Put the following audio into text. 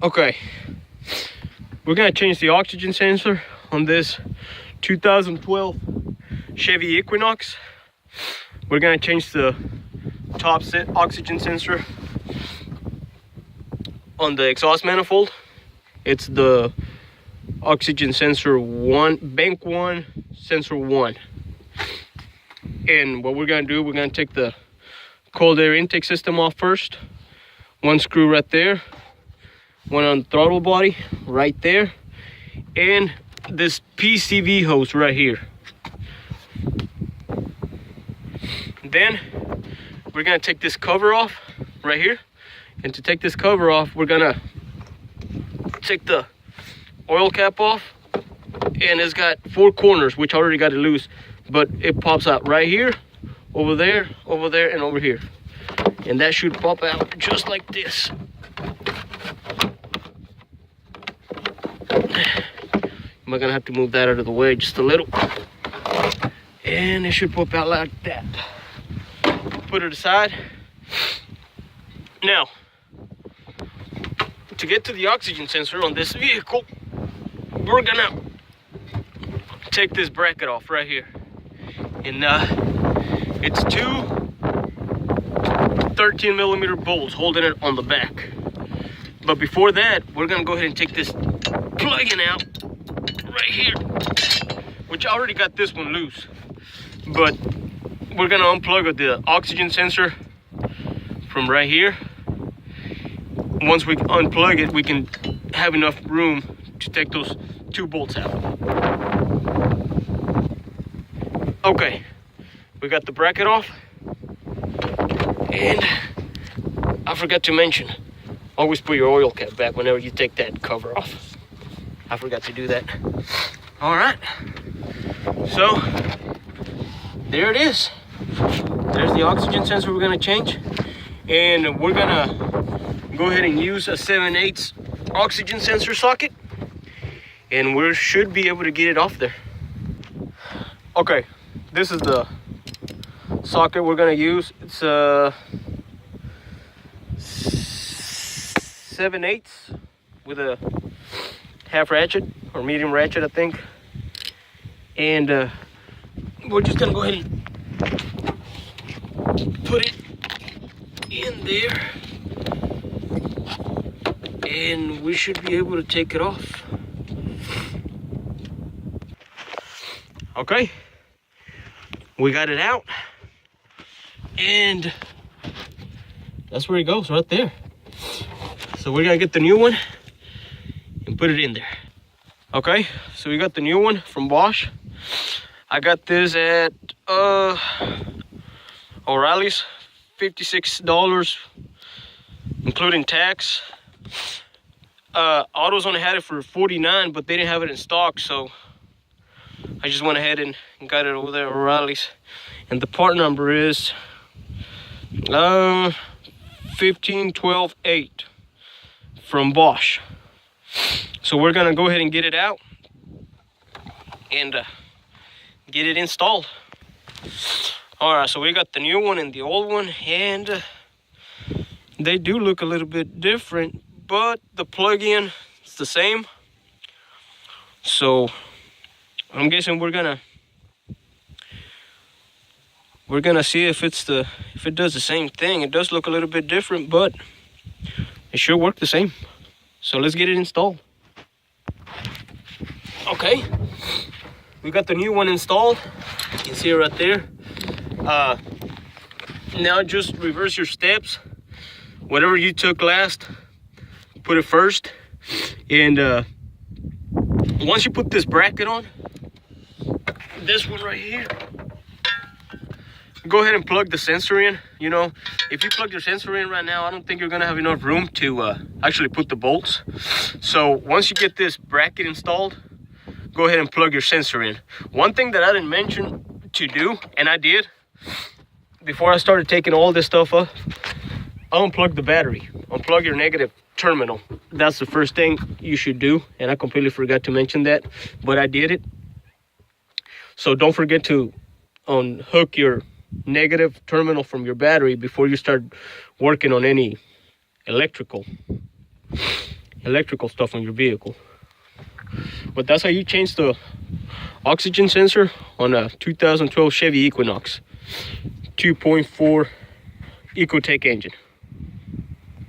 Okay, we're gonna change the oxygen sensor on this 2012 Chevy Equinox. We're gonna change the top oxygen sensor on the exhaust manifold. It's the oxygen sensor 1, bank 1, sensor 1. And what we're gonna do, we're gonna take the cold air intake system off first. One screw right there, one on the throttle body right there, and this PCV hose right here. Then we're gonna take this cover off right here, and to take this cover off, we're gonna take the oil cap off, and it's got 4 corners, which I already got it loose, but it pops out right here, over there, and over here, and that should pop out just like this. I'm gonna have to move that out of the way just a little, and it should pop out like that. Put it aside. Now, to get to the oxygen sensor on this vehicle, we're gonna take this bracket off right here, and it's 2 13mm bolts holding it on the back. But before that, we're gonna go ahead and take this plug-in out right here, which I already got this one loose, but we're gonna unplug the oxygen sensor from right here. Once we unplug it, we can have enough room to take those 2 bolts out. Okay, we got the bracket off, and I forgot to mention, always put your oil cap back whenever you take that cover off. I forgot to do that. All right, so there it is. There's the oxygen sensor we're gonna change, and we're gonna go ahead and use a 7/8 oxygen sensor socket, and we should be able to get it off there. Okay, this is the socket we're gonna use. It's a 7/8 with a half ratchet or medium ratchet, I think. And we're just gonna go ahead and put it in there, and we should be able to take it off. Okay, we got it out, and that's where it goes, right there. So we're gonna get the new one and put it in there. Okay, so we got the new one from Bosch. I got this at O'Reilly's, $56 including tax. Autos only had it for $49, but they didn't have it in stock, so I just went ahead and got it over there at O'Reilly's. And the part number is 15128 from Bosch. So we're gonna go ahead and get it out and get it installed. All right, so we got the new one and the old one, and they do look a little bit different, but the plug-in is the same. So I'm guessing we're gonna see if it does the same thing. It does look a little bit different, but it should work the same. So let's get it installed. Okay, we got the new one installed. You can see it right there. Now just reverse your steps. Whatever you took last, put it first. And once you put this bracket on, this one right here, go ahead and plug the sensor in. You know, if you plug your sensor in right now, I don't think you're gonna have enough room to actually put the bolts. So once you get this bracket installed, go ahead and plug your sensor in. One thing that I didn't mention to do, and I did before I started taking all this stuff up, I unplug the battery. Unplug your negative terminal. That's the first thing you should do, and I completely forgot to mention that, but I did it. So don't forget to unhook your negative terminal from your battery before you start working on any electrical. electrical stuff on your vehicle. But that's how you change the oxygen sensor on a 2012 Chevy Equinox 2.4 ecotec engine.